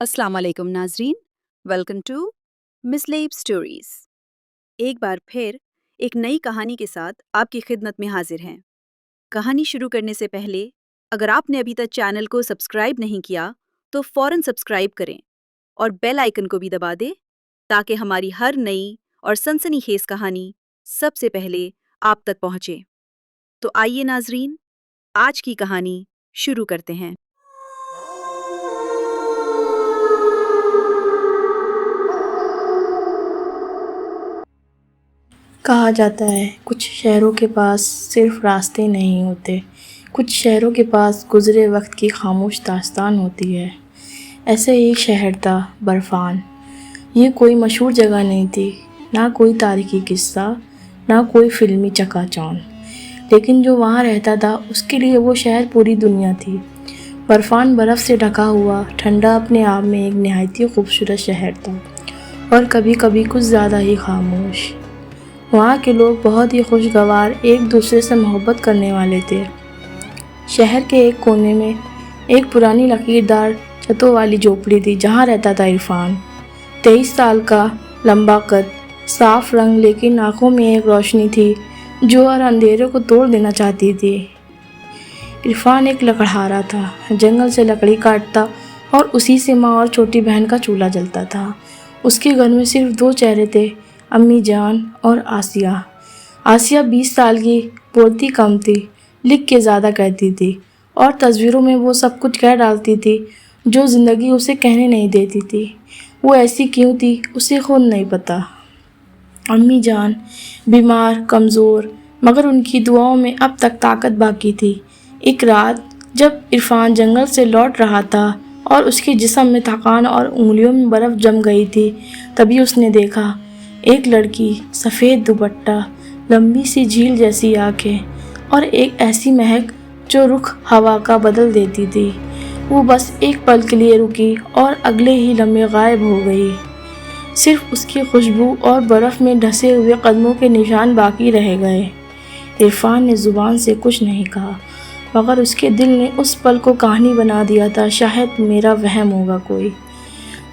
السلام علیکم ناظرین، welcome to miss lib stories. ایک بار پھر ایک نئی کہانی کے ساتھ آپ کی خدمت میں حاضر ہیں۔ کہانی شروع کرنے سے پہلے اگر آپ نے ابھی تک چینل کو سبسکرائب نہیں کیا تو فوراً سبسکرائب کریں اور بیل آئیکن کو بھی دبا دیں تاکہ ہماری ہر نئی اور سنسنی خیز کہانی سب سے پہلے آپ تک پہنچے۔ تو آئیے ناظرین، آج کی کہانی شروع کرتے ہیں۔ کہا جاتا ہے کچھ شہروں کے پاس صرف راستے نہیں ہوتے، کچھ شہروں کے پاس گزرے وقت کی خاموش داستان ہوتی ہے۔ ایسے ایک شہر تھا، برفان۔ یہ کوئی مشہور جگہ نہیں تھی، نہ کوئی تاریخی قصہ، نہ کوئی فلمی چکا چوند، لیکن جو وہاں رہتا تھا اس کے لیے وہ شہر پوری دنیا تھی۔ برفان برف سے ڈھکا ہوا، ٹھنڈا، اپنے آپ میں ایک نہایت ہی خوبصورت شہر تھا، اور کبھی کبھی کچھ زیادہ ہی خاموش۔ وہاں کے لوگ بہت ہی خوشگوار، ایک دوسرے سے محبت کرنے والے تھے۔ شہر کے ایک کونے میں ایک پرانی لکیردار چھتوں والی جھوپڑی تھی جہاں رہتا تھا عرفان۔ 23 سال کا، لمبا قد، صاف رنگ، لیکن آنکھوں میں ایک روشنی تھی جو ہر اندھیرے کو توڑ دینا چاہتی تھی۔ عرفان ایک لکڑہارا تھا، جنگل سے لکڑی کاٹتا اور اسی سے ماں اور چھوٹی بہن کا چولہا جلتا تھا۔ اس کے گھر میں صرف 2 چہرے تھے، امی جان اور آسیہ۔ آسیہ 20 سال کی، بولتی کم تھی، لکھ کے زیادہ کہتی تھی، اور تصویروں میں وہ سب کچھ کہہ ڈالتی تھی جو زندگی اسے کہنے نہیں دیتی تھی۔ وہ ایسی کیوں تھی اسے خود نہیں پتا۔ امی جان بیمار، کمزور، مگر ان کی دعاؤں میں اب تک طاقت باقی تھی۔ ایک رات جب عرفان جنگل سے لوٹ رہا تھا اور اس کے جسم میں تھکان اور انگلیوں میں برف جم گئی تھی، تبھی اس نے دیکھا ایک لڑکی، سفید دوپٹہ، لمبی سی جھیل جیسی آنکھیں، اور ایک ایسی مہک جو رخ ہوا کا بدل دیتی تھی۔ وہ بس ایک پل کے لیے رکی اور اگلے ہی لمحے غائب ہو گئی۔ صرف اس کی خوشبو اور برف میں ڈھسے ہوئے قدموں کے نشان باقی رہ گئے۔ عرفان نے زبان سے کچھ نہیں کہا، مگر اس کے دل نے اس پل کو کہانی بنا دیا تھا۔ شاید میرا وہم ہوگا کوئی۔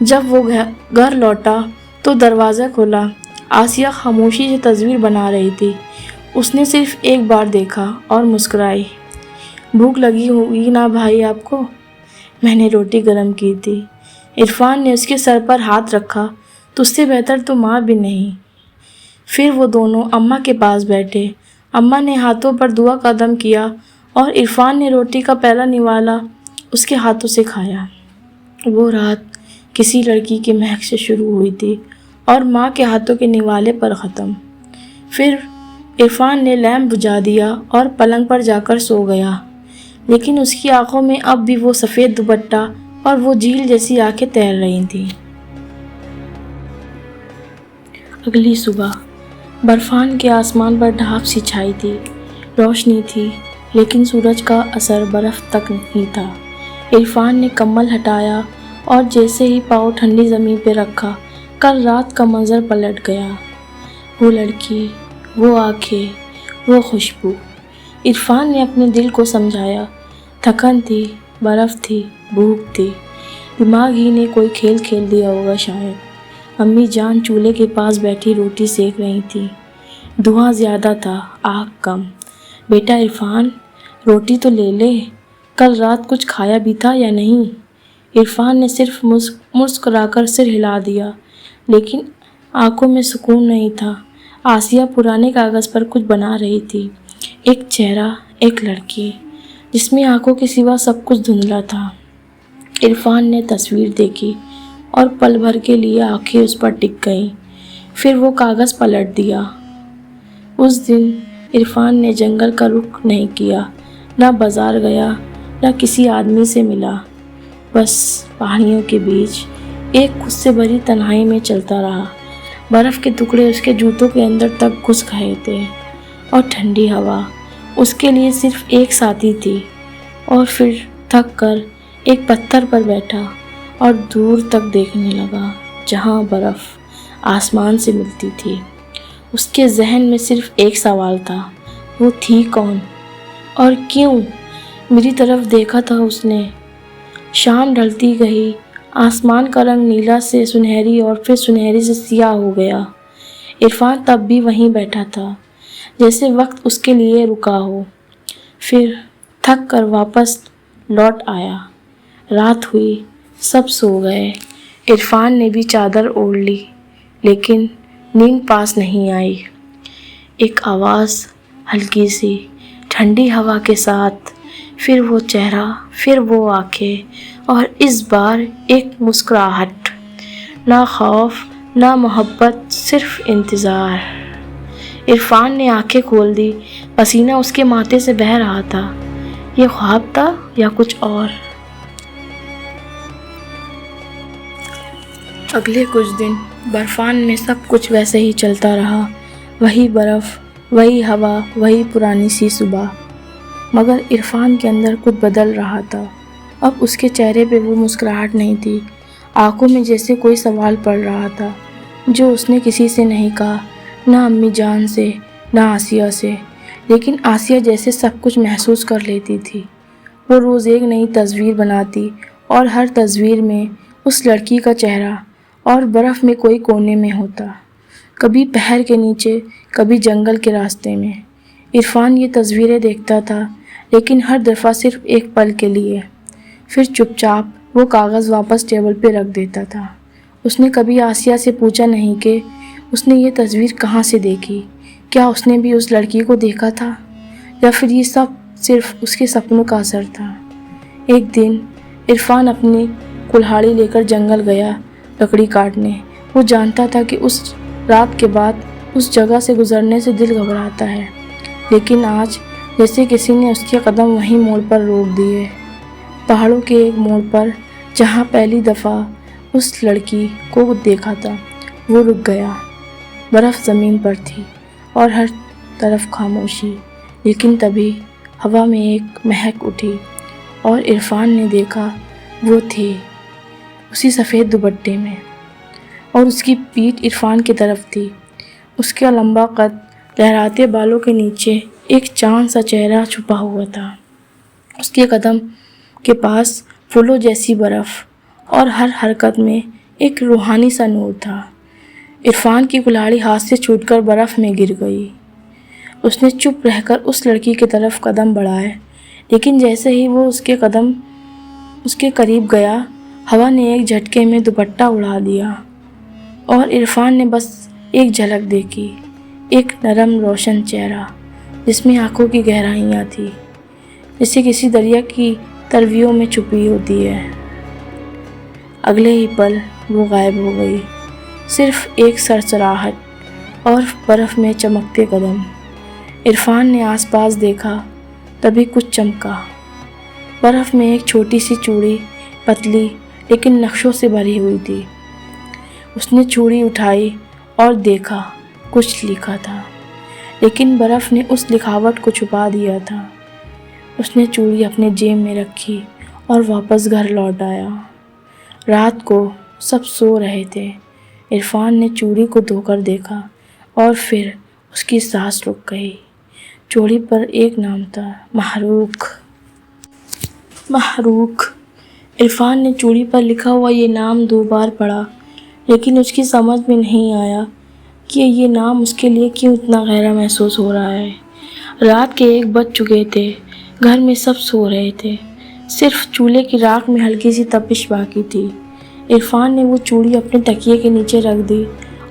جب وہ گھر لوٹا تو دروازہ کھلا۔ آسیہ خاموشی سے تصویر بنا رہی تھی۔ اس نے صرف ایک بار دیکھا اور مسکرائی۔ بھوک لگی ہوگی نا بھائی آپ کو؟ میں نے روٹی گرم کی تھی۔ عرفان نے اس کے سر پر ہاتھ رکھا۔ تجھ سے بہتر تو ماں بھی نہیں۔ پھر وہ دونوں اماں کے پاس بیٹھے۔ اماں نے ہاتھوں پر دعا کا دم کیا اور عرفان نے روٹی کا پیالہ نوالا، اس کے ہاتھوں سے کھایا۔ وہ رات کسی لڑکی کی مہک سے شروع ہوئی تھی اور ماں کے ہاتھوں کے نوالے پر ختم۔ پھر عرفان نے لیمپ بجھا دیا اور پلنگ پر جا کر سو گیا، لیکن اس کی آنکھوں میں اب بھی وہ سفید دوپٹہ اور وہ جھیل جیسی آنکھیں تیر رہی تھیں۔ اگلی صبح برفان کے آسمان پر ڈھانپ سی چھائی تھی، روشنی تھی، لیکن سورج کا اثر برف تک نہیں تھا۔ عرفان نے کمبل ہٹایا اور جیسے ہی پاؤں ٹھنڈی زمین پہ رکھا، کل رات کا منظر پلٹ گیا۔ وہ لڑکی، وہ آنکھیں، وہ خوشبو۔ عرفان نے اپنے دل کو سمجھایا، تھکن تھی، برف تھی، بھوک تھی، دماغ ہی نے کوئی کھیل کھیل دیا ہوگا شاید۔ امی جان چولہے کے پاس بیٹھی روٹی سیک رہی تھی۔ دھواں زیادہ تھا، آگ کم۔ بیٹا عرفان، روٹی تو لے لے، کل رات کچھ کھایا بھی تھا یا نہیں؟ عرفان نے صرف مسکرا کر سر ہلا دیا، لیکن آنکھوں میں سکون نہیں تھا۔ آسیہ پرانے کاغذ پر کچھ بنا رہی تھی، ایک چہرہ، ایک لڑکی جس میں آنکھوں کے سوا سب کچھ دھندلا تھا۔ عرفان نے تصویر دیکھی اور پل بھر کے لیے آنکھیں اس پر ٹک گئیں، پھر وہ کاغذ پلٹ دیا۔ اس دن عرفان نے جنگل کا رخ نہیں کیا، نہ بازار گیا، نہ کسی آدمی سے ملا، بس پہاڑیوں کے بیچ ایک خود سے بھری تنہائی میں چلتا رہا۔ برف کے ٹکڑے اس کے جوتوں کے اندر تک گھس گئے تھے، اور ٹھنڈی ہوا اس کے لیے صرف ایک ساتھی تھی۔ اور پھر تھک کر ایک پتھر پر بیٹھا اور دور تک دیکھنے لگا، جہاں برف آسمان سے ملتی تھی۔ اس کے ذہن میں صرف ایک سوال تھا، وہ تھی کون اور کیوں؟ میری طرف دیکھا تھا اس نے۔ شام ڈھلتی گئی، آسمان کا رنگ نیلا سے سنہری اور پھر سنہری سے سیاہ ہو گیا۔ عرفان تب بھی وہیں بیٹھا تھا، جیسے وقت اس کے لیے رکا ہو۔ پھر تھک کر واپس لوٹ آیا۔ رات ہوئی، سب سو گئے۔ عرفان نے بھی چادر اوڑھ لی، لیکن نیند پاس نہیں آئی۔ ایک آواز، ہلکی سی ٹھنڈی ہوا کے ساتھ، پھر وہ چہرہ، پھر وہ آنکھیں، اور اس بار ایک مسکراہٹ۔ نہ خوف، نہ محبت، صرف انتظار۔ عرفان نے آنکھیں کھول دی، پسینہ اس کے ماتھے سے بہہ رہا تھا۔ یہ خواب تھا یا کچھ اور؟ اگلے کچھ دن برفان میں سب کچھ ویسے ہی چلتا رہا، وہی برف، وہی ہوا، وہی پرانی سی صبح۔ مگر عرفان کے اندر کچھ بدل رہا تھا۔ اب اس کے چہرے پہ وہ مسکراہٹ نہیں تھی، آنکھوں میں جیسے کوئی سوال پڑ رہا تھا جو اس نے کسی سے نہیں کہا، نہ امی جان سے، نہ آسیہ سے، لیکن آسیہ جیسے سب کچھ محسوس کر لیتی تھی۔ وہ روز ایک نئی تصویر بناتی اور ہر تصویر میں اس لڑکی کا چہرہ اور برف میں کوئی کونے میں ہوتا، کبھی پہاڑ کے نیچے، کبھی جنگل کے راستے میں۔ عرفان یہ تصویریں دیکھتا تھا، لیکن ہر دفعہ صرف ایک پل کے لیے، پھر چپ چاپ وہ کاغذ واپس ٹیبل پہ رکھ دیتا تھا۔ اس نے کبھی آسیہ سے پوچھا نہیں کہ اس نے یہ تصویر کہاں سے دیکھی، کیا اس نے بھی اس لڑکی کو دیکھا تھا، یا پھر یہ سب صرف اس کے سپنوں کا اثر تھا۔ ایک دن عرفان اپنی کلہاڑی لے کر جنگل گیا لکڑی کاٹنے۔ وہ جانتا تھا کہ اس رات کے بعد اس جگہ سے گزرنے سے دل گھبراتا ہے، لیکن آج جیسے کسی نے اس کے قدم وہیں موڑ پر روک دیے، پہاڑوں کے ایک موڑ پر جہاں پہلی دفعہ اس لڑکی کو دیکھا تھا۔ وہ رک گیا۔ برف زمین پر تھی اور ہر طرف خاموشی، لیکن تبھی ہوا میں ایک مہک اٹھی اور عرفان نے دیکھا وہ تھی اسی سفید دوپٹے میں، اور اس کی پیٹھ عرفان کی طرف تھی۔ اس کا لمبا قد، لہراتے بالوں کے نیچے ایک چاند سا چہرہ چھپا ہوا تھا۔ اس کے قدم کے پاس پھولوں جیسی برف، اور ہر حرکت میں ایک روحانی سا نور تھا۔ عرفان کی کلاڑی ہاتھ سے چھوٹ کر برف میں گر گئی۔ اس نے چپ رہ کر اس لڑکی کی طرف قدم بڑھائے، لیکن جیسے ہی وہ اس کے قریب گیا، ہوا نے ایک جھٹکے میں دوپٹہ اڑا دیا، اور عرفان نے بس ایک جھلک دیکھی، ایک نرم روشن چہرہ جس میں آنکھوں کی گہرائیاں تھیں، جیسے کسی دریا کی ترویوں میں چھپی ہوتی ہے۔ اگلے ہی پل وہ غائب ہو گئی، صرف ایک سرسراہٹ اور برف میں چمکتے قدم۔ عرفان نے آس پاس دیکھا، تبھی کچھ چمکا۔ برف میں ایک چھوٹی سی چوڑی، پتلی لیکن نقشوں سے بھری ہوئی تھی۔ اس نے چوڑی اٹھائی اور دیکھا، کچھ لکھا تھا، لیکن برف نے اس لکھاوٹ کو چھپا دیا تھا۔ اس نے چوڑی اپنے جیب میں رکھی اور واپس گھر لوٹ آیا۔ رات کو سب سو رہے تھے۔ عرفان نے چوڑی کو دھو کر دیکھا، اور پھر اس کی سانس رک گئی۔ چوڑی پر ایک نام تھا، محروق۔ محروق۔ عرفان نے چوڑی پر لکھا ہوا یہ نام 2 بار پڑھا، لیکن اس کی سمجھ میں نہیں آیا کہ یہ نام اس کے لیے کیوں اتنا گہرا محسوس ہو رہا ہے۔ رات کے 1 بج چکے تھے، گھر میں سب سو رہے تھے، صرف چولہے کی راکھ میں ہلکی سی تپش باقی تھی۔ عرفان نے وہ چوڑی اپنے تکیے کے نیچے رکھ دی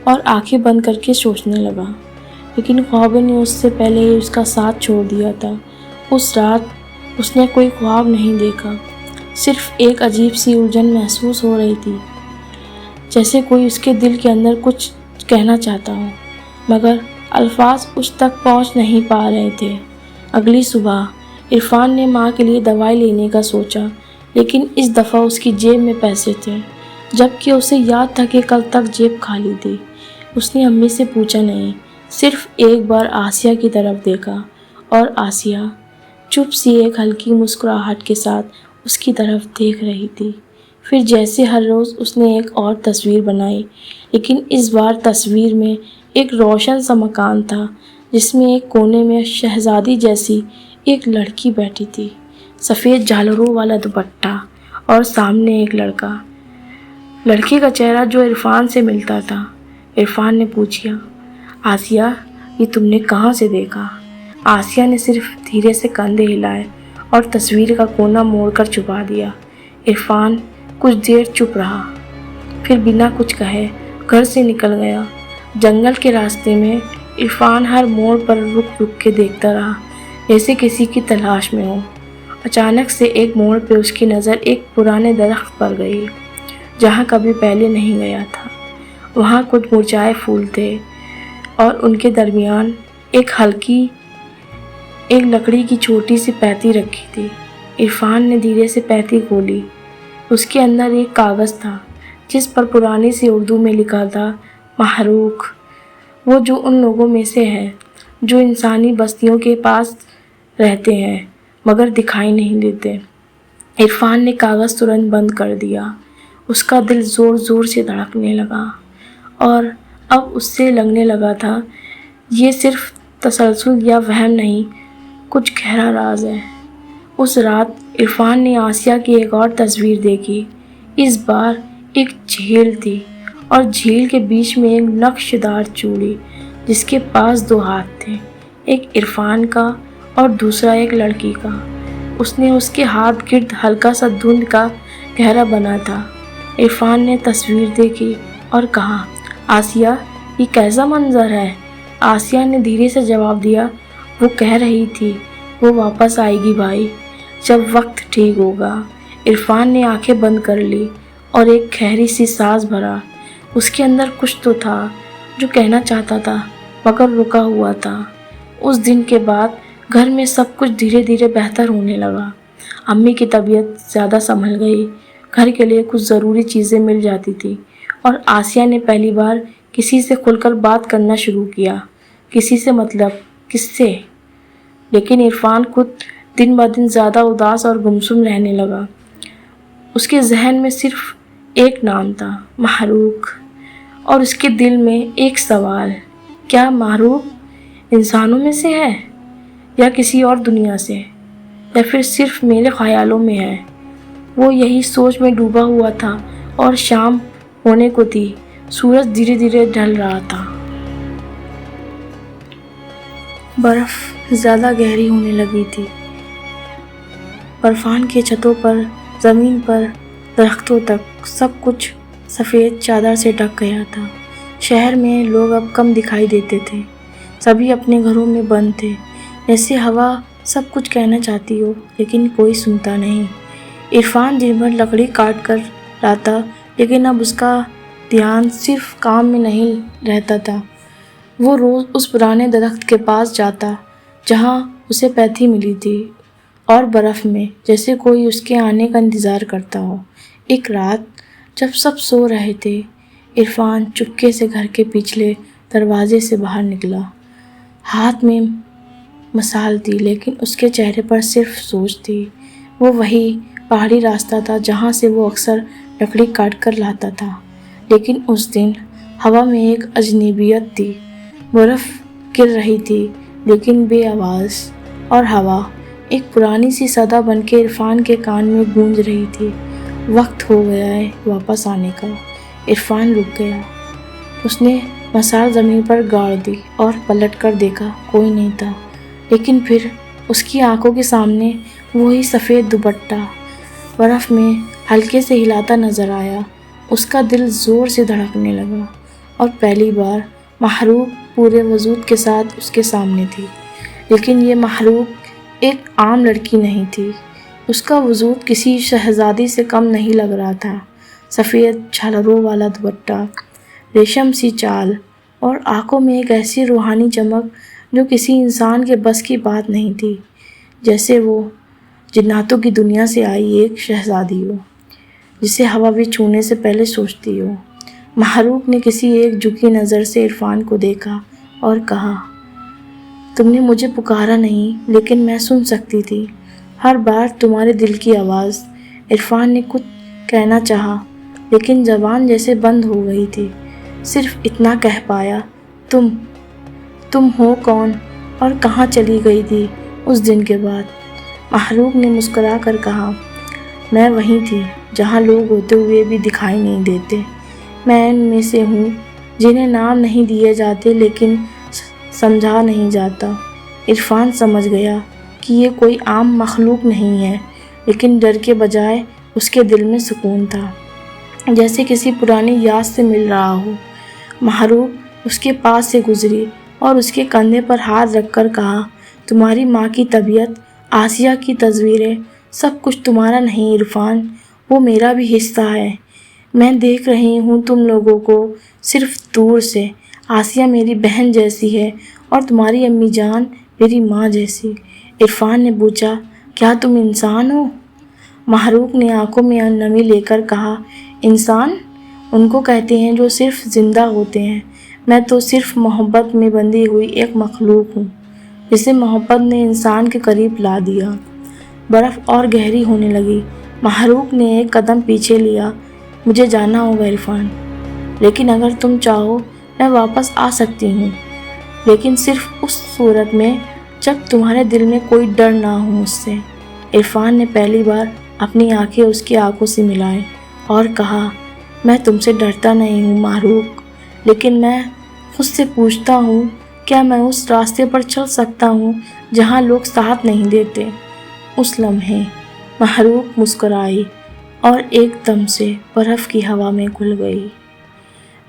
اور آنکھیں بند کر کے سوچنے لگا، لیکن خوابوں نے اس سے پہلے ہی اس کا ساتھ چھوڑ دیا تھا۔ اس رات اس نے کوئی خواب نہیں دیکھا، صرف ایک عجیب سی الجھن محسوس ہو رہی تھی، جیسے کوئی اس کے دل کے اندر کچھ کہنا چاہتا ہو، مگر الفاظ اس تک پہنچ نہیں پا رہے تھے۔ اگلی صبح عرفان نے ماں کے لیے دوائی لینے کا سوچا، لیکن اس دفعہ اس کی جیب میں پیسے تھے، جبکہ اسے یاد تھا کہ کل تک جیب خالی تھی۔ اس نے امی سے پوچھا نہیں، صرف ایک بار آسیہ کی طرف دیکھا، اور آسیہ چپ سی ایک ہلکی مسکراہٹ کے ساتھ اس کی طرف دیکھ رہی تھی۔ پھر جیسے ہر روز اس نے ایک اور تصویر بنائی، لیکن اس بار تصویر میں ایک روشن سا مکان تھا، جس میں ایک کونے میں شہزادی جیسی ایک لڑکی بیٹھی تھی، سفید جھالروں والا دوپٹہ، اور سامنے ایک لڑکا لڑکی کا چہرہ جو عرفان سے ملتا تھا۔ عرفان نے پوچھا، آسیہ یہ تم نے کہاں سے دیکھا؟ آسیہ نے صرف دھیرے سے کندھے ہلائے اور تصویر کا کونا موڑ کر چھپا دیا۔ عرفان کچھ دیر چپ رہا، پھر بنا کچھ کہے گھر سے نکل گیا۔ جنگل کے راستے میں عرفان ہر موڑ پر رک رک کے دیکھتا رہا، جیسے کسی کی تلاش میں ہو۔ اچانک سے ایک موڑ پہ اس کی نظر ایک پرانے درخت پر گئی، جہاں کبھی پہلے نہیں گیا تھا۔ وہاں کچھ مرجھائے پھول تھے اور ان کے درمیان ایک لکڑی کی چھوٹی سی پیتی رکھی تھی۔ عرفان نے دھیرے سے پیتی کھولی۔ اس کے اندر ایک کاغذ تھا جس پر پرانی سی اردو میں لکھا تھا، محروق، وہ جو ان لوگوں میں سے ہے جو انسانی بستیوں کے پاس رہتے ہیں مگر دکھائی نہیں دیتے۔ عرفان نے کاغذ ترنت بند کر دیا۔ اس کا دل زور زور سے دھڑکنے لگا اور اب اس سے لگنے لگا تھا یہ صرف تسلسل یا وہم نہیں، کچھ گہرا راز ہے۔ اس رات عرفان نے آسیہ کی ایک اور تصویر دیکھی۔ اس بار ایک جھیل تھی اور جھیل کے بیچ میں ایک نقش دار چوڑی جس کے پاس دو ہاتھ تھے، ایک عرفان کا اور دوسرا ایک لڑکی کا۔ اس نے اس کے ہاتھ گرد ہلکا سا دھند کا گہرا بنا تھا۔ عرفان نے تصویر دیکھی اور کہا، آسیہ یہ کیسا منظر ہے؟ آسیہ نے دھیرے سے جواب دیا، وہ کہہ رہی تھی وہ واپس آئے گی بھائی، جب وقت ٹھیک ہوگا۔ عرفان نے آنکھیں بند کر لی اور ایک گہری سی سانس بھرا۔ اس کے اندر کچھ تو تھا جو کہنا چاہتا تھا مگر رکا ہوا تھا۔ اس دن کے بعد گھر میں سب کچھ دھیرے دھیرے بہتر ہونے لگا۔ امی کی طبیعت زیادہ سنبھل گئی، گھر کے لیے کچھ ضروری چیزیں مل جاتی تھی اور آسیہ نے پہلی بار کسی سے کھل کر بات کرنا شروع کیا۔ کسی سے مطلب کس سے؟ لیکن عرفان خود دن بہ دن زیادہ اداس اور گمسم رہنے لگا۔ اس کے ذہن میں صرف ایک نام تھا، محروق، اور اس کے دل میں ایک سوال، کیا محروق انسانوں میں سے ہے یا کسی اور دنیا سے، یا پھر صرف میرے خیالوں میں ہے؟ وہ یہی سوچ میں ڈوبا ہوا تھا اور شام ہونے کو تھی، سورج دھیرے دھیرے ڈھل رہا تھا۔ برف زیادہ گہری ہونے لگی تھی۔ برفان کی چھتوں پر، زمین پر، درختوں تک سب کچھ سفید چادر سے ڈھک گیا تھا۔ شہر میں لوگ اب کم دکھائی دیتے تھے، سبھی اپنے گھروں میں بند تھے، جیسے ہوا سب کچھ کہنا چاہتی ہو لیکن کوئی سنتا نہیں۔ عرفان دن بھر لکڑی کاٹ کر لاتا، لیکن اب اس کا دھیان صرف کام میں نہیں رہتا تھا۔ وہ روز اس پرانے درخت کے پاس جاتا جہاں اسے پیتھی ملی تھی، اور برف میں جیسے کوئی اس کے آنے کا انتظار کرتا ہو۔ ایک رات جب سب سو رہے تھے، عرفان چپکے سے گھر کے پچھلے دروازے سے باہر نکلا۔ ہاتھ میں مشال تھی لیکن اس کے چہرے پر صرف سوچ تھی۔ وہ وہی پہاڑی راستہ تھا جہاں سے وہ اکثر لکڑی کاٹ کر لاتا تھا، لیکن اس دن ہوا میں ایک اجنبیت تھی۔ برف گر رہی تھی لیکن بے آواز، اور ہوا ایک پرانی سی صدا بن کے عرفان کے کان میں گونج رہی تھی، وقت ہو گیا ہے واپس آنے کا۔ عرفان رک گیا۔ اس نے مشال زمین پر گاڑ دی اور پلٹ کر دیکھا، کوئی نہیں تھا، لیکن پھر اس کی آنکھوں کے سامنے وہی سفید دوپٹہ برف میں ہلکے سے ہلاتا نظر آیا۔ اس کا دل زور سے دھڑکنے لگا اور پہلی بار محروق پورے وجود کے ساتھ اس کے سامنے تھی۔ لیکن یہ محروق ایک عام لڑکی نہیں تھی، اس کا وجود کسی شہزادی سے کم نہیں لگ رہا تھا۔ سفید جھلروں والا دوپٹہ، ریشم سی چال اور آنکھوں میں ایک ایسی روحانی چمک جو کسی انسان کے بس کی بات نہیں تھی، جیسے وہ جناتوں کی دنیا سے آئی ایک شہزادی ہو جسے ہوا بھی چھونے سے پہلے سوچتی ہو۔ محروق نے کسی ایک جھکی نظر سے عرفان کو دیکھا اور کہا، تم نے مجھے پکارا نہیں لیکن میں سن سکتی تھی، ہر بار تمہارے دل کی آواز۔ عرفان نے کچھ کہنا چاہا لیکن زبان جیسے بند ہو گئی تھی، صرف اتنا کہہ پایا، تم ہو کون اور کہاں چلی گئی تھی اس دن کے بعد؟ محروق نے مسکرا کر کہا، میں وہیں تھی جہاں لوگ ہوتے ہوئے بھی دکھائی نہیں دیتے۔ میں ان میں سے ہوں جنہیں نام نہیں دیے جاتے لیکن سمجھا نہیں جاتا۔ عرفان سمجھ گیا کہ یہ کوئی عام مخلوق نہیں ہے، لیکن ڈر کے بجائے اس کے دل میں سکون تھا، جیسے کسی پرانی یاد سے مل رہا ہو۔ محروق اس کے پاس سے گزری اور اس کے کندھے پر ہاتھ رکھ کر کہا، تمہاری ماں کی طبیعت، آسیہ کی تصویریں، سب کچھ تمہارا نہیں عرفان، وہ میرا بھی حصہ ہے۔ میں دیکھ رہی ہوں تم لوگوں کو صرف دور سے۔ آسیہ میری بہن جیسی ہے اور تمہاری امی جان میری ماں جیسی۔ عرفان نے پوچھا، کیا تم انسان ہو؟ محروق نے آنکھوں میں نمی لے کر کہا، انسان ان کو کہتے ہیں جو صرف زندہ ہوتے ہیں، میں تو صرف محبت میں بندھی ہوئی ایک مخلوق ہوں جسے محبت نے انسان کے قریب لا دیا۔ برف اور گہری ہونے لگی۔ محروق نے ایک قدم پیچھے لیا، مجھے جانا ہوگا عرفان، لیکن اگر تم چاہو میں واپس آ سکتی ہوں، لیکن صرف اس صورت میں جب تمہارے دل میں کوئی ڈر نہ ہو مجھ سے۔ عرفان نے پہلی بار اپنی آنکھیں اس کی آنکھوں سے ملائیں اور کہا، میں تم سے ڈرتا نہیں ہوں محروق، لیکن میں خود سے پوچھتا ہوں، کیا میں اس راستے پر چل سکتا ہوں جہاں لوگ ساتھ نہیں دیتے؟ اس لمحے محروق مسکرائی اور ایک دم سے برف کی ہوا میں گھل گئی،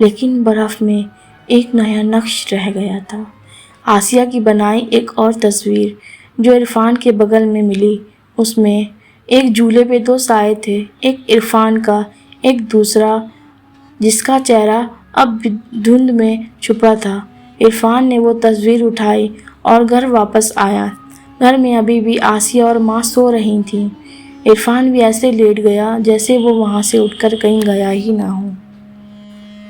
لیکن برف میں ایک نیا نقش رہ گیا تھا۔ آسیہ کی بنائی ایک اور تصویر جو عرفان کے بغل میں ملی، اس میں ایک جھولے پہ دو سائے تھے، ایک عرفان کا، ایک دوسرا جس کا چہرہ اب دھند میں چھپا تھا۔ عرفان نے وہ تصویر اٹھائی اور گھر واپس آیا۔ گھر میں ابھی بھی آسیہ اور ماں سو رہی تھیں۔ عرفان بھی ایسے لیٹ گیا جیسے وہ وہاں سے اٹھ کر کہیں گیا ہی نہ ہو۔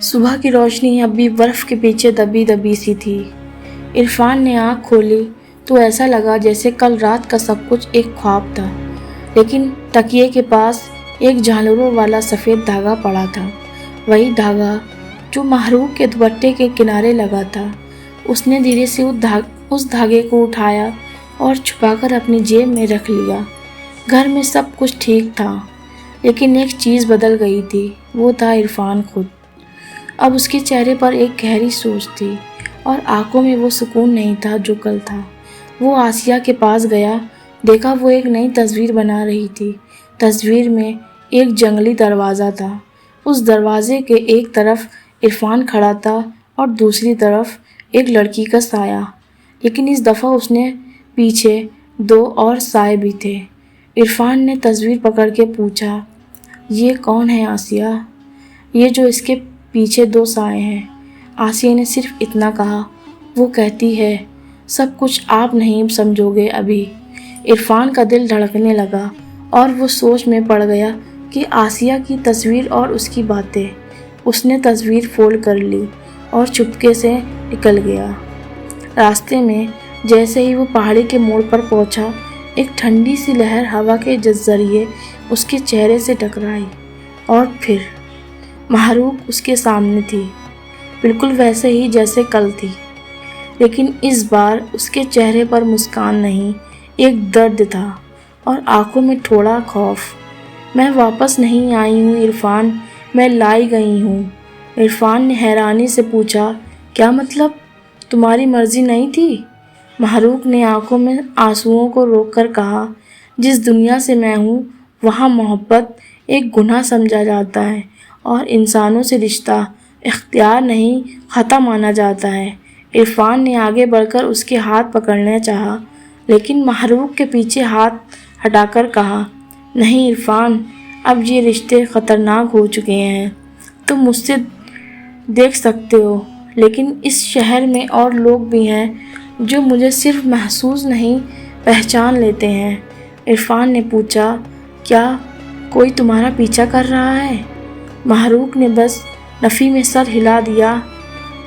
صبح کی روشنی اب بھی برف کے پیچھے دبی دبی سی تھی۔ عرفان نے آنکھ کھولی تو ایسا لگا جیسے کل رات کا سب کچھ ایک خواب تھا، لیکن تکیے کے پاس ایک جھالروں والا سفید دھاگا پڑا تھا، وہی دھاگا جو محروق کے دوپٹے کے کنارے لگا تھا۔ اس نے دھیرے سے اس دھاگے کو اٹھایا اور چھپا کر اپنی جیب میں رکھ لیا۔ گھر میں سب کچھ ٹھیک تھا، لیکن ایک چیز بدل گئی تھی، وہ تھا عرفان خود۔ اب اس کے چہرے پر ایک گہری سوچ تھی اور آنکھوں میں وہ سکون نہیں تھا جو کل تھا۔ وہ آسیہ کے پاس گیا، دیکھا وہ ایک نئی تصویر بنا رہی تھی۔ تصویر میں ایک جنگلی دروازہ تھا۔ اس دروازے کے ایک طرف عرفان کھڑا تھا اور دوسری طرف ایک لڑکی کا سایہ، لیکن اس دفعہ اس نے پیچھے دو اور سائے بھی تھے۔ عرفان نے تصویر پکڑ کے پوچھا، یہ کون ہے آسیہ؟ یہ جو اس کے پیچھے دو سائے ہیں۔ آسیہ نے صرف اتنا کہا، وہ کہتی ہے، سب کچھ آپ نہیں سمجھو گے ابھی۔ عرفان کا دل دھڑکنے لگا اور وہ سوچ میں پڑ گیا کہ آسیہ کی تصویر اور اس کی باتیں۔ اس نے تصویر فولڈ کر لی اور چپکے سے نکل گیا۔ راستے میں جیسے ہی وہ پہاڑی کے موڑ پر پہنچا، ایک ٹھنڈی سی لہر ہوا کے ذریعے اس کے چہرے سے ٹکرائی اور پھر محروق اس کے سامنے تھی، بالکل ویسے ہی جیسے کل تھی، لیکن اس بار اس کے چہرے پر مسکان نہیں، ایک درد تھا اور آنکھوں میں تھوڑا خوف۔ میں واپس نہیں آئی ہوں عرفان، میں لائی گئی ہوں۔ عرفان نے حیرانی سے پوچھا، کیا مطلب؟ تمہاری مرضی نہیں تھی؟ محروق نے آنکھوں میں آنسوؤں کو روک کر کہا، جس دنیا سے میں ہوں وہاں محبت ایک گناہ سمجھا جاتا ہے اور انسانوں سے رشتہ اختیار نہیں، خطا مانا جاتا ہے۔ عرفان نے آگے بڑھ کر اس کے ہاتھ پکڑنا چاہا، لیکن محروق کے پیچھے ہاتھ ہٹا کر کہا، نہیں عرفان، اب یہ رشتے خطرناک ہو چکے ہیں۔ تم مجھ سے دیکھ سکتے ہو، لیکن اس شہر میں اور لوگ بھی ہیں جو مجھے صرف محسوس نہیں، پہچان لیتے ہیں۔ عرفان نے پوچھا، کیا کوئی تمہارا پیچھا کر رہا ہے؟ محروق نے بس نفی میں سر ہلا دیا،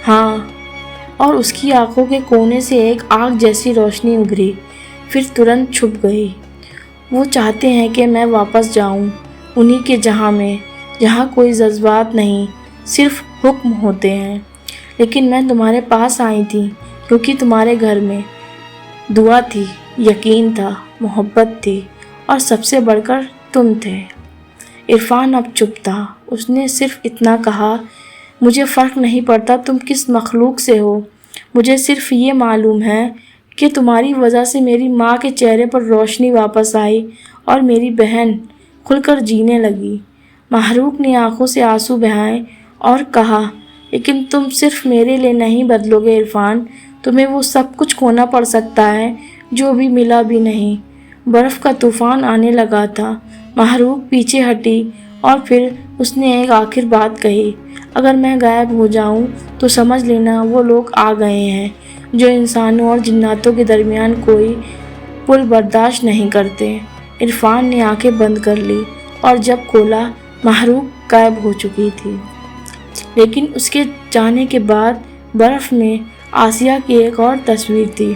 ہاں، اور اس کی آنکھوں کے کونے سے ایک آگ جیسی روشنی ابھری، پھر ترنت چھپ گئی۔ وہ چاہتے ہیں کہ میں واپس جاؤں انہی کے جہاں میں، جہاں کوئی جذبات نہیں، صرف حکم ہوتے ہیں۔ لیکن میں تمہارے پاس آئی تھی کیونکہ تمہارے گھر میں دعا تھی، یقین تھا، محبت تھی، اور سب سے بڑھ کر تم تھے۔ عرفان اب چپ تھا۔ اس نے صرف اتنا کہا، مجھے فرق نہیں پڑتا تم کس مخلوق سے ہو، مجھے صرف یہ معلوم ہے کہ تمہاری وجہ سے میری ماں کے چہرے پر روشنی واپس آئی اور میری بہن کھل کر جینے لگی۔ محروق نے آنکھوں سے آنسو بہائے اور کہا، لیکن تم صرف میرے لیے نہیں بدلو گے عرفان، تمہیں وہ سب کچھ کھونا پڑ سکتا ہے جو ابھی ملا بھی نہیں۔ برف کا طوفان آنے لگا تھا۔ محروق پیچھے ہٹی اور پھر اس نے ایک آخر بات کہی، اگر میں غائب ہو جاؤں تو سمجھ لینا وہ لوگ آ گئے ہیں جو انسانوں اور جناتوں کے درمیان کوئی پل برداشت نہیں کرتے۔ عرفان نے آنکھیں بند کر لی اور جب کھولا محروق غائب ہو چکی تھی۔ لیکن اس کے جانے کے بعد برف میں آسیہ کی ایک اور تصویر تھی۔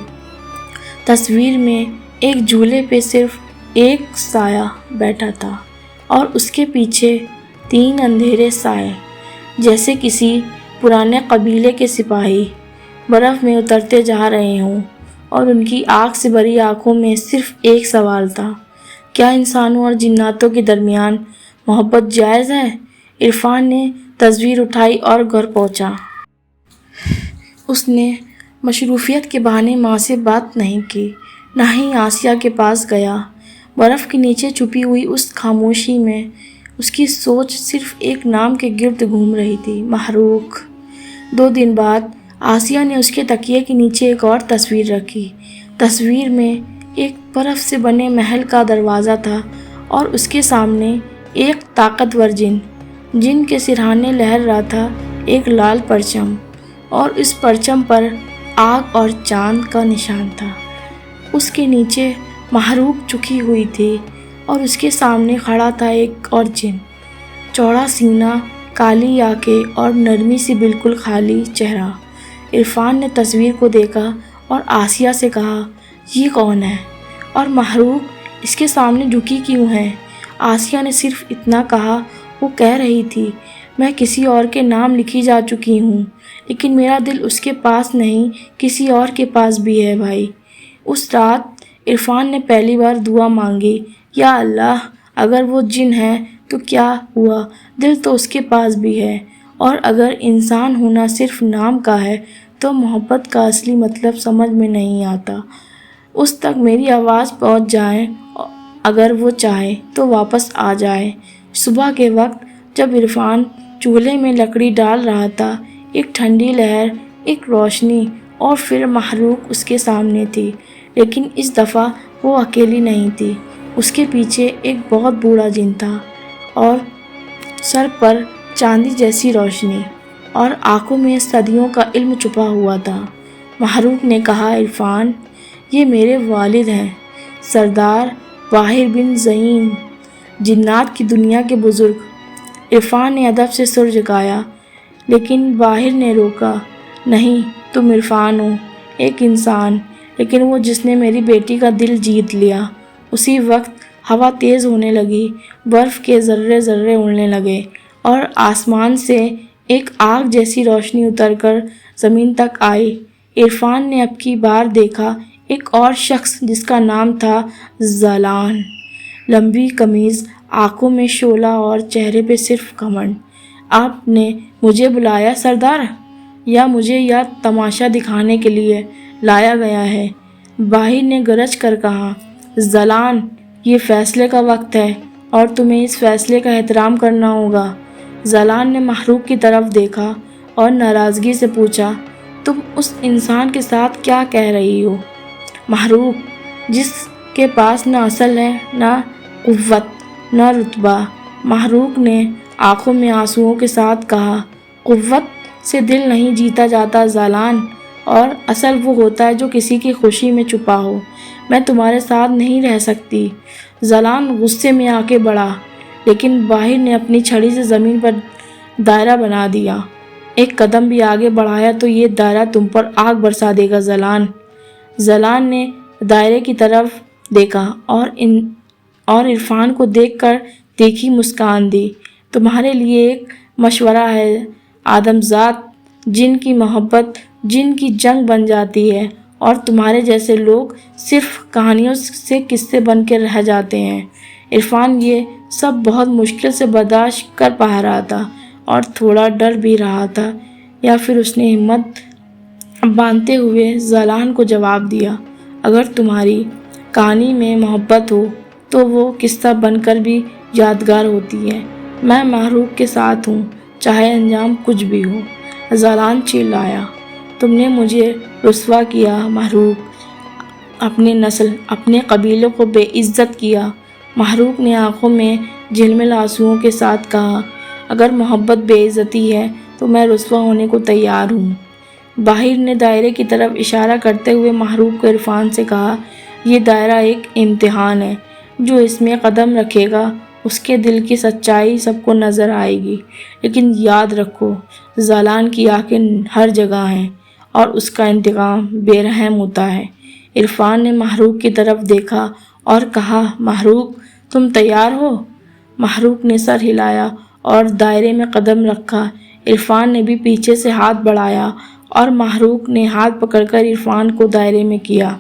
تصویر میں ایک جھولے پہ صرف ایک سایہ بیٹھا تھا اور اس کے پیچھے 3 اندھیرے سائے، جیسے کسی پرانے قبیلے کے سپاہی برف میں اترتے جا رہے ہوں، اور ان کی آگ سے بھری آنکھوں میں صرف ایک سوال تھا، کیا انسانوں اور جناتوں کے درمیان محبت جائز ہے؟ عرفان نے تصویر اٹھائی اور گھر پہنچا۔ اس نے مصروفیت کے بہانے ماں سے بات نہیں کی، نہ ہی آسیہ کے پاس گیا۔ برف کے نیچے چھپی ہوئی اس خاموشی میں اس کی سوچ صرف ایک نام کے گرد گھوم رہی تھی، محروق۔ 2 دن بعد آسیہ نے اس کے تکیے کے نیچے ایک اور تصویر رکھی۔ تصویر میں ایک برف سے بنے محل کا دروازہ تھا اور اس کے سامنے ایک طاقتور جن کے سرہانے لہر رہا تھا ایک لال پرچم، اور اس پرچم پر آگ اور چاند کا نشان تھا۔ اس کے نیچے محروق جھکی ہوئی تھی اور اس کے سامنے کھڑا تھا ایک اور جن، چوڑا سینہ، کالی آنکھیں اور نرمی سی بالکل خالی چہرہ۔ عرفان نے تصویر کو دیکھا اور آسیہ سے کہا، یہ کون ہے اور محروق اس کے سامنے جھکی کیوں ہے؟ آسیہ نے صرف اتنا کہا، وہ کہہ رہی تھی، میں کسی اور کے نام لکھی جا چکی ہوں، لیکن میرا دل اس کے پاس نہیں، کسی اور کے پاس بھی ہے بھائی۔ اس رات عرفان نے پہلی بار دعا مانگی، یا اللہ، اگر وہ جن ہے تو کیا ہوا، دل تو اس کے پاس بھی ہے، اور اگر انسان ہونا صرف نام کا ہے تو محبت کا اصلی مطلب سمجھ میں نہیں آتا۔ اس تک میری آواز پہنچ جائے، اگر وہ چاہے تو واپس آ جائے۔ صبح کے وقت جب عرفان چولہے میں لکڑی ڈال رہا تھا، ایک ٹھنڈی لہر، ایک روشنی، اور پھر محروق اس کے سامنے تھی، لیکن اس دفعہ وہ اکیلی نہیں تھی۔ اس کے پیچھے ایک بہت بوڑھا جن تھا، اور سر پر چاندی جیسی روشنی، اور آنکھوں میں صدیوں کا علم چھپا ہوا تھا۔ محروق نے کہا، عرفان، یہ میرے والد ہیں، سردار باہر بن زعیم، جنات کی دنیا کے بزرگ۔ عرفان نے ادب سے سر جھکایا، لیکن باہر نے روکا، نہیں، تم عرفان ہو، ایک انسان، لیکن وہ جس نے میری بیٹی کا دل جیت لیا۔ اسی وقت ہوا تیز ہونے لگی، برف کے ذرے ذرے اڑنے لگے، اور آسمان سے ایک آگ جیسی روشنی اتر کر زمین تک آئی۔ عرفان نے اب کی بار دیکھا ایک اور شخص جس کا نام تھا زلان، لمبی قمیض، آنکھوں میں شعلہ اور چہرے پہ صرف گھمنڈ۔ آپ نے مجھے بلایا سردار، یا مجھے یا تماشا دکھانے کے لیے لایا گیا ہے؟ باہر نے گرج کر کہا، زلان، یہ فیصلے کا وقت ہے اور تمہیں اس فیصلے کا احترام کرنا ہوگا۔ زلان نے محروق کی طرف دیکھا اور ناراضگی سے پوچھا، تم اس انسان کے ساتھ کیا کہہ رہی ہو؟ محروق، جس کے پاس نہ اصل ہے، نہ قوت، نہ رتبہ۔ محروق نے آنکھوں میں آنسوؤں کے ساتھ کہا، قوت سے دل نہیں جیتا جاتا زلان، اور اصل وہ ہوتا ہے جو کسی کی خوشی میں چھپا ہو۔ میں تمہارے ساتھ نہیں رہ سکتی۔ زلان غصے میں آ کے بڑھا، لیکن باہر نے اپنی چھڑی سے زمین پر دائرہ بنا دیا۔ ایک قدم بھی آگے بڑھایا تو یہ دائرہ تم پر آگ برسا دے گا زلان۔ زلان نے دائرے کی طرف دیکھا اور عرفان کو دیکھ کر تیکھی مسکان دی، تمہارے لیے ایک مشورہ ہے آدمزاد، جن کی محبت جن کی جنگ بن جاتی ہے، اور تمہارے جیسے لوگ صرف کہانیوں سے قصے بن کے رہ جاتے ہیں۔ عرفان یہ سب بہت مشکل سے برداشت کر پا رہا تھا اور تھوڑا ڈر بھی رہا تھا، یا پھر اس نے ہمت باندھتے ہوئے زالان کو جواب دیا، اگر تمہاری کہانی میں محبت ہو تو وہ قصہ بن کر بھی یادگار ہوتی ہے۔ میں محروق کے ساتھ ہوں، چاہے انجام کچھ بھی ہو۔ زالان چلایا، تم نے مجھے رسوا کیا محروق، اپنی نسل، اپنے قبیلے کو بے عزت کیا۔ محروق نے آنکھوں میں جھلمل آنسوؤں کے ساتھ کہا، اگر محبت بے عزتی ہے تو میں رسوا ہونے کو تیار ہوں۔ باہر نے دائرے کی طرف اشارہ کرتے ہوئے محروق کو عرفان سے کہا، یہ دائرہ ایک امتحان ہے، جو اس میں قدم رکھے گا اس کے دل کی سچائی سب کو نظر آئے گی، لیکن یاد رکھو زالان کی آنکھیں ہر جگہ ہیں اور اس کا انتقام بے رحم ہوتا ہے۔ عرفان نے محروق کی طرف دیکھا اور کہا، محروق تم تیار ہو؟ محروق نے سر ہلایا اور دائرے میں قدم رکھا۔ عرفان نے بھی پیچھے سے ہاتھ بڑھایا اور محروق نے ہاتھ پکڑ کر عرفان کو دائرے میں کیا۔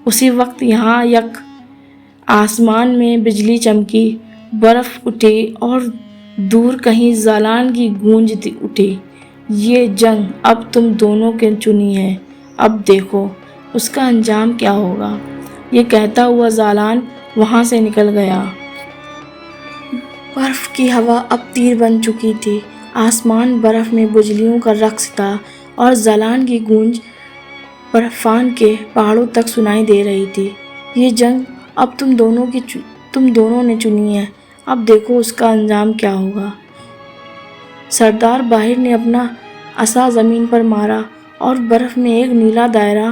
اسی وقت یہاں یک آسمان میں بجلی چمکی، برف اٹھی اور دور کہیں زالان کی گونج اٹھی، یہ جنگ اب تم دونوں کے چنی ہے، اب دیکھو اس کا انجام کیا ہوگا۔ یہ کہتا ہوا زالان وہاں سے نکل گیا۔ برف کی ہوا اب تیر بن چکی تھی، آسمان برف میں بجلیوں کا رقص تھا اور زالان کی گونج برفان کے پہاڑوں تک سنائی دے رہی تھی۔ یہ جنگ اب تم دونوں نے چنی ہے، اب دیکھو اس کا انجام کیا ہوگا۔ سردار باہر نے اپنا عصا زمین پر مارا اور برف میں ایک نیلا دائرہ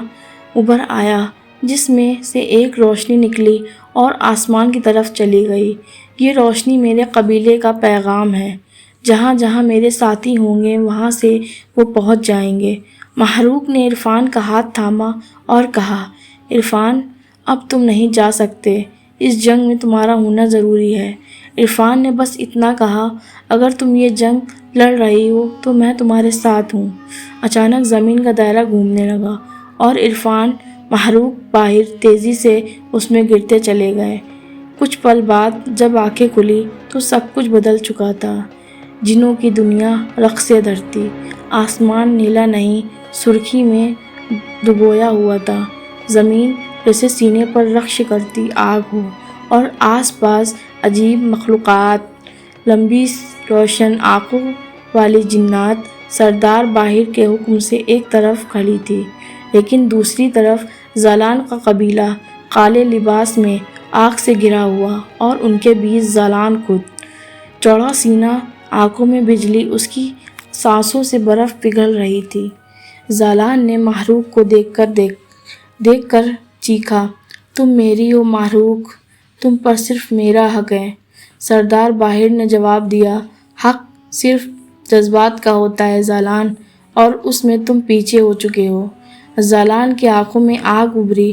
ابھر آیا، جس میں سے ایک روشنی نکلی اور آسمان کی طرف چلی گئی۔ یہ روشنی میرے قبیلے کا پیغام ہے، جہاں جہاں میرے ساتھی ہوں گے وہاں سے وہ پہنچ جائیں گے۔ محروق نے عرفان کا ہاتھ تھاما اور کہا، عرفان اب تم نہیں جا سکتے، اس جنگ میں تمہارا ہونا ضروری ہے۔ عرفان نے بس اتنا کہا، اگر تم یہ جنگ لڑ رہی ہو تو میں تمہارے ساتھ ہوں۔ اچانک زمین کا دائرہ گھومنے لگا اور عرفان، محروق، باہر تیزی سے اس میں گرتے چلے گئے۔ کچھ پل بعد جب آنکھیں کھلی تو سب کچھ بدل چکا تھا۔ جنوں کی دنیا، رقص دھرتی، آسمان نیلا نہیں سرخی میں ڈبویا ہوا تھا، زمین جیسے سینے پر رقص کرتی آگ ہو، اور آس پاس عجیب مخلوقات، لمبی روشن آنکھوں والی جنات سردار باہر کے حکم سے ایک طرف کھڑی تھی، لیکن دوسری طرف زالان کا قبیلہ کالے لباس میں آگ سے گھرا ہوا، اور ان کے بیچ زالان خود، چوڑا سینہ، آنکھوں میں بجلی، اس کی سانسوں سے برف پگھل رہی تھی۔ زالان نے محروق کو دیکھ کر چیخا، تم میری ہو محروق، تم پر صرف میرا حق ہے۔ سردار باہر نے جواب دیا، حق صرف جذبات کا ہوتا ہے زالان، اور اس میں تم پیچھے ہو چکے ہو۔ زالان کی آنکھوں میں آگ ابھری،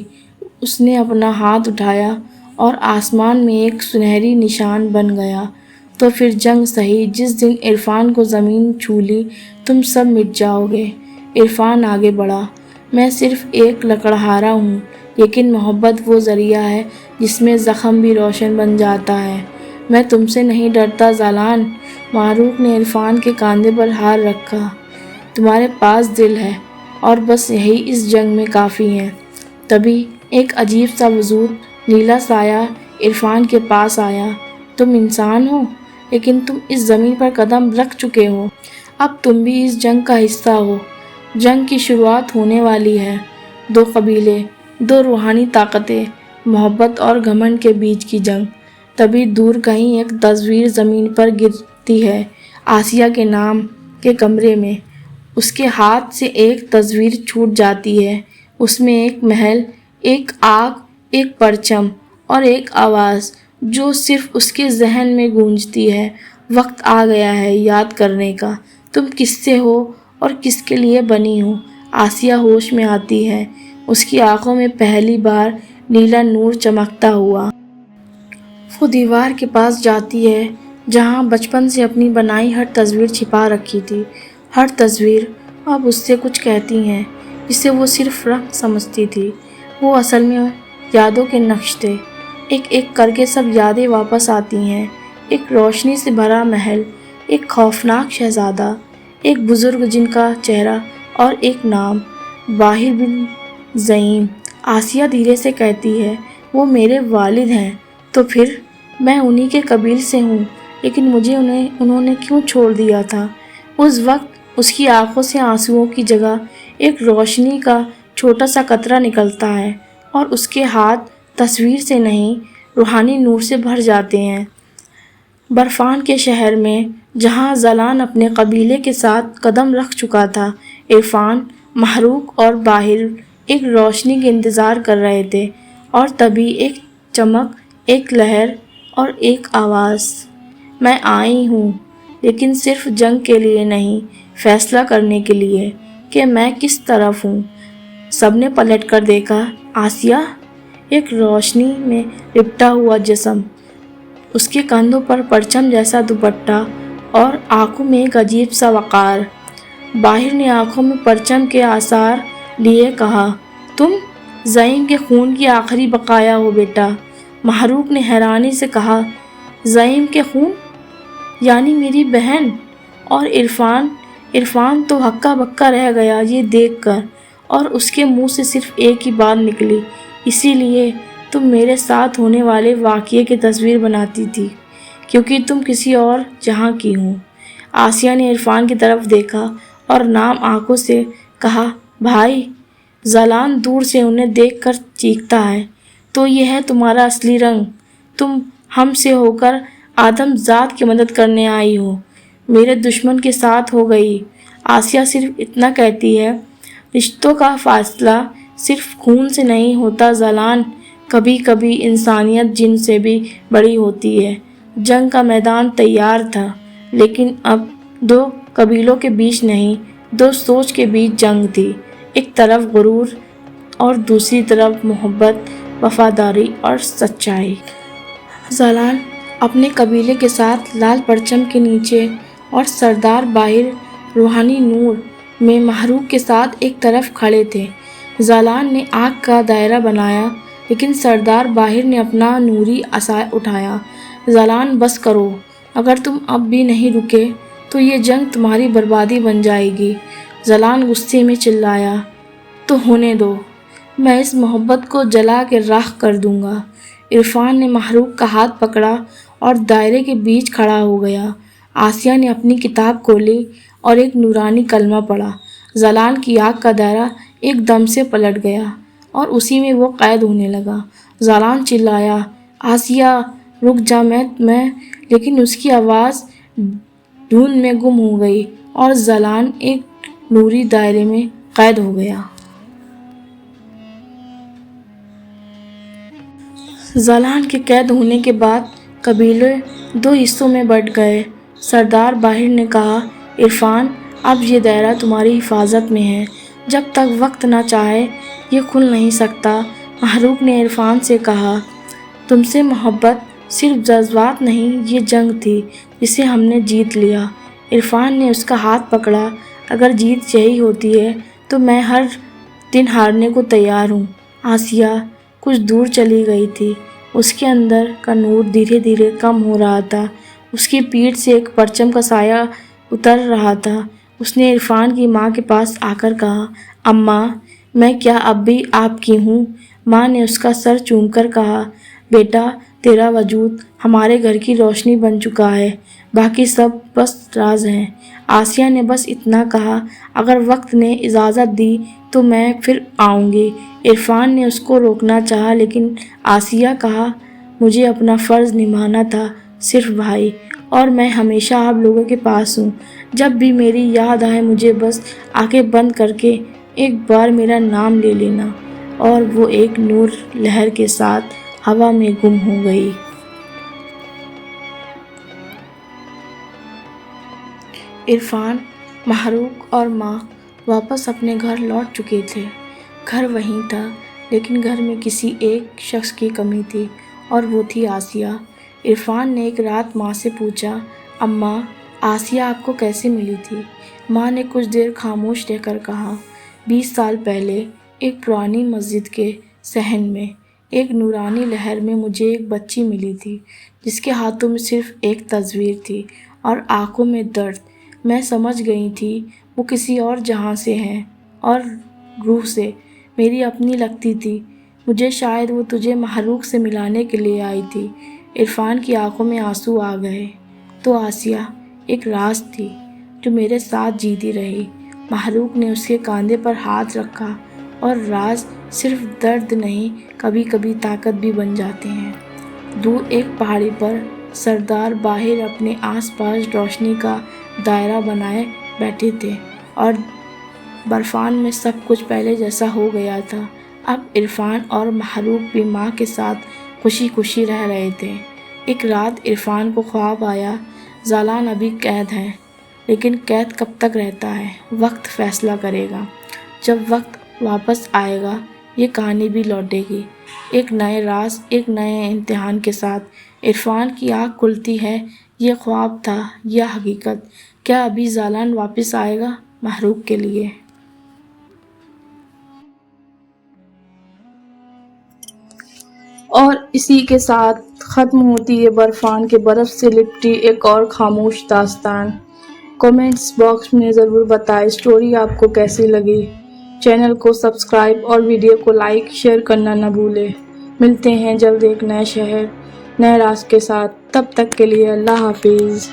اس نے اپنا ہاتھ اٹھایا اور آسمان میں ایک سنہری نشان بن گیا، تو پھر جنگ سہی، جس دن عرفان کو زمین چھو لی تم سب مٹ جاؤ گے۔ عرفان آگے بڑھا، میں صرف ایک لکڑہارا ہوں، لیکن محبت وہ ذریعہ ہے جس میں زخم بھی روشن بن جاتا ہے۔ میں تم سے نہیں ڈرتا زالان۔ محروق نے عرفان کے کاندھے پر ہاتھ رکھا، تمہارے پاس دل ہے اور بس یہی اس جنگ میں کافی ہے۔ تبھی ایک عجیب سا وجود، نیلا سایہ، عرفان کے پاس آیا، تم انسان ہو، لیکن تم اس زمین پر قدم رکھ چکے ہو، اب تم بھی اس جنگ کا حصہ ہو۔ جنگ کی شروعات ہونے والی ہے، دو قبیلے، دو روحانی طاقتیں، محبت اور گھمنڈ کے بیچ کی جنگ۔ تبھی دور کہیں ایک تصویر زمین پر گرتی ہے، آسیہ کے نام کے کمرے میں اس کے ہاتھ سے ایک تصویر چھوٹ جاتی ہے، اس میں ایک محل، ایک آگ، ایک پرچم اور ایک آواز جو صرف اس کے ذہن میں گونجتی ہے، وقت آ گیا ہے یاد کرنے کا، تم کس سے ہو اور کس کے لیے بنی ہو۔ آسیہ ہوش میں آتی ہے، اس کی آنکھوں میں پہلی بار نیلا نور چمکتا ہوا۔ وہ دیوار کے پاس جاتی ہے جہاں بچپن سے اپنی بنائی ہر تصویر چھپا رکھی تھی۔ ہر تصویر اب اس سے کچھ کہتی ہیں، جسے وہ صرف رنگ سمجھتی تھی، وہ اصل میں یادوں کے نقش تھے۔ ایک ایک کر کے سب یادیں واپس آتی ہیں، ایک روشنی سے بھرا محل، ایک خوفناک شہزادہ، ایک بزرگ جن کا چہرہ اور ایک نام، باہر بن زعیم۔ آسیہ دھیرے سے کہتی ہے، وہ میرے والد ہیں۔ تو پھر میں انہی کے قبیل سے ہوں، لیکن مجھے انہوں نے کیوں چھوڑ دیا تھا؟ اس وقت اس کی آنکھوں سے آنسوؤں کی جگہ ایک روشنی کا چھوٹا سا قطرہ نکلتا ہے اور اس کے ہاتھ تصویر سے نہیں، روحانی نور سے بھر جاتے ہیں۔ برفان کے شہر میں جہاں ذلان اپنے قبیلے کے ساتھ قدم رکھ چکا تھا، عرفان، محروق اور باہر ایک روشنی کے انتظار کر رہے تھے، اور تبھی ایک چمک، ایک لہر اور ایک آواز، میں آئی ہوں، لیکن صرف جنگ کے لیے نہیں، فیصلہ کرنے کے لیے کہ میں کس طرف ہوں۔ سب نے پلٹ کر دیکھا۔ آسیہ، ایک روشنی میں لپٹا ہوا جسم، اس کے کندھوں پر پرچم جیسا دوپٹہ اور آنکھوں میں ایک عجیب سا وقار۔ باہر نے آنکھوں میں پرچم کے آثار لیے کہا، تم زعیم کے خون کی آخری بقایا ہو بیٹا۔ محروق نے حیرانی سے کہا، زعیم کے خون؟ یعنی میری بہن؟ اور عرفان تو ہکا بکا رہ گیا یہ دیکھ کر، اور اس کے منہ سے صرف ایک ہی بات نکلی، اسی لیے تم میرے ساتھ ہونے والے واقعے کی تصویر بناتی تھی، کیونکہ تم کسی اور جہاں کی ہو۔ آسیہ نے عرفان کی طرف دیکھا اور نام آنکھوں سے کہا، بھائی۔ ذلان دور سے انہیں دیکھ کر چیختا ہے، تو یہ ہے تمہارا اصلی رنگ؟ تم ہم سے ہو کر آدم ذات کی مدد کرنے آئی ہو، میرے دشمن کے ساتھ ہو گئی۔ آسیہ صرف اتنا کہتی ہے، رشتوں کا فاصلہ صرف خون سے نہیں ہوتا ذلان، کبھی کبھی انسانیت جن سے بھی بڑی ہوتی ہے۔ جنگ کا میدان تیار تھا، لیکن اب دو قبیلوں کے بیچ نہیں، دو سوچ کے بیچ جنگ تھی، ایک طرف غرور اور دوسری طرف محبت، وفاداری اور سچائی۔ ذلان اپنے قبیلے کے ساتھ لال پرچم کے نیچے اور سردار باہر روحانی نور میں محروق کے ساتھ ایک طرف کھڑے تھے۔ ذلان نے آگ کا دائرہ بنایا، لیکن سردار باہر نے اپنا نوری عصا اٹھایا۔ ذلان، بس کرو، اگر تم اب بھی نہیں رکے تو یہ جنگ تمہاری بربادی بن جائے گی۔ ذلان غصے میں چلایا، تو ہونے دو، میں اس محبت کو جلا کے راکھ کر دوں گا۔ عرفان نے محروق کا ہاتھ پکڑا اور دائرے کے بیچ کھڑا ہو گیا۔ آسیہ نے اپنی کتاب کھولی اور ایک نورانی کلمہ پڑھا۔ ذلان کی آگ کا دائرہ ایک دم سے پلٹ گیا اور اسی میں وہ قید ہونے لگا۔ ذلان چلایا، آسیہ رک جا، میں لیکن اس کی آواز دھند میں گم ہو گئی اور ذلان ایک نوری دائرے میں قید ہو گیا۔ ذلان کے قید ہونے کے بعد قبیلے دو حصوں میں بٹ گئے۔ سردار باہر نے کہا، عرفان، اب یہ دائرہ تمہاری حفاظت میں ہے، جب تک وقت نہ چاہے یہ کھل نہیں سکتا۔ محروق نے عرفان سے کہا، تم سے محبت صرف جذبات نہیں، یہ جنگ تھی جسے ہم نے جیت لیا۔ عرفان نے اس کا ہاتھ پکڑا، اگر جیت یہی ہوتی ہے تو میں ہر دن ہارنے کو تیار ہوں۔ آسیہ کچھ دور چلی گئی تھی، اس کے اندر کا نور دھیرے دھیرے کم ہو رہا تھا، اس کی پیٹھ سے ایک پرچم کا سایہ اتر رہا تھا۔ اس نے عرفان کی ماں کے پاس آ کر کہا، اماں، میں کیا اب بھی آپ کی ہوں؟ ماں نے اس کا سر چوم کر کہا، بیٹا، تیرا وجود ہمارے گھر کی روشنی بن چکا ہے، باقی سب بس راز ہیں۔ آسیہ نے بس اتنا کہا، اگر وقت نے اجازت دی تو میں پھر آؤں گی۔ عرفان نے اس کو روکنا چاہا، لیکن آسیہ کہا، مجھے اپنا فرض نبھانا تھا صرف بھائی، اور میں ہمیشہ آپ لوگوں کے پاس ہوں۔ جب بھی میری یاد آئے مجھے بس آنکھیں بند کر کے ایک بار میرا نام لے لینا۔ اور وہ ایک نور لہر کے ساتھ ہوا میں گم ہو گئی۔ عرفان، محروق اور ماں واپس اپنے گھر لوٹ چکے تھے۔ گھر وہیں تھا، لیکن گھر میں کسی ایک شخص کی کمی تھی، اور وہ تھی آسیہ۔ عرفان نے ایک رات ماں سے پوچھا، اماں، آسیہ آپ کو کیسے ملی تھی؟ ماں نے کچھ دیر خاموش رہ کر کہا، 20 سال پہلے ایک پرانی مسجد کے صحن میں ایک نورانی لہر میں مجھے ایک بچی ملی تھی جس کے ہاتھوں میں صرف ایک تصویر تھی اور آنکھوں میں درد۔ میں سمجھ گئی تھی وہ کسی اور جہاں سے ہیں اور روح سے میری اپنی لگتی تھی۔ مجھے شاید وہ تجھے محروق سے ملانے کے لیے آئی تھی۔ عرفان کی آنکھوں میں آنسو آ گئے۔ تو آسیہ ایک راز تھی جو میرے ساتھ جیتی رہی۔ محروق نے اس کے کاندھے پر ہاتھ رکھا، اور راز صرف درد نہیں، کبھی کبھی طاقت بھی بن جاتے ہیں۔ دور ایک پہاڑی پر سردار باہر اپنے آس پاس روشنی کا دائرہ بنائے بیٹھے تھے، اور برفان میں سب کچھ پہلے جیسا ہو گیا تھا۔ اب عرفان اور محروق بھی ماں کے ساتھ خوشی خوشی رہ رہے تھے۔ ایک رات عرفان کو خواب آیا، زالان ابھی قید ہے، لیکن قید کب تک رہتا ہے، وقت فیصلہ کرے گا۔ جب وقت واپس آئے گا یہ کہانی بھی لوٹے گی، ایک نئے راز، ایک نئے امتحان کے ساتھ۔ عرفان کی آنکھ کھلتی ہے، یہ خواب تھا یا حقیقت؟ کیا ابھی زالان واپس آئے گا محروق کے لیے؟ اور اسی کے ساتھ ختم ہوتی ہے برفان کے برف سے لپٹی ایک اور خاموش داستان۔ کومنٹس باکس میں ضرور بتائیں اسٹوری آپ کو کیسی لگی۔ چینل کو سبسکرائب اور ویڈیو کو لائک شیئر کرنا نہ بھولیں۔ ملتے ہیں جلد ایک نئے شہر، نئے راز کے ساتھ۔ تب تک کے لیے اللہ حافظ۔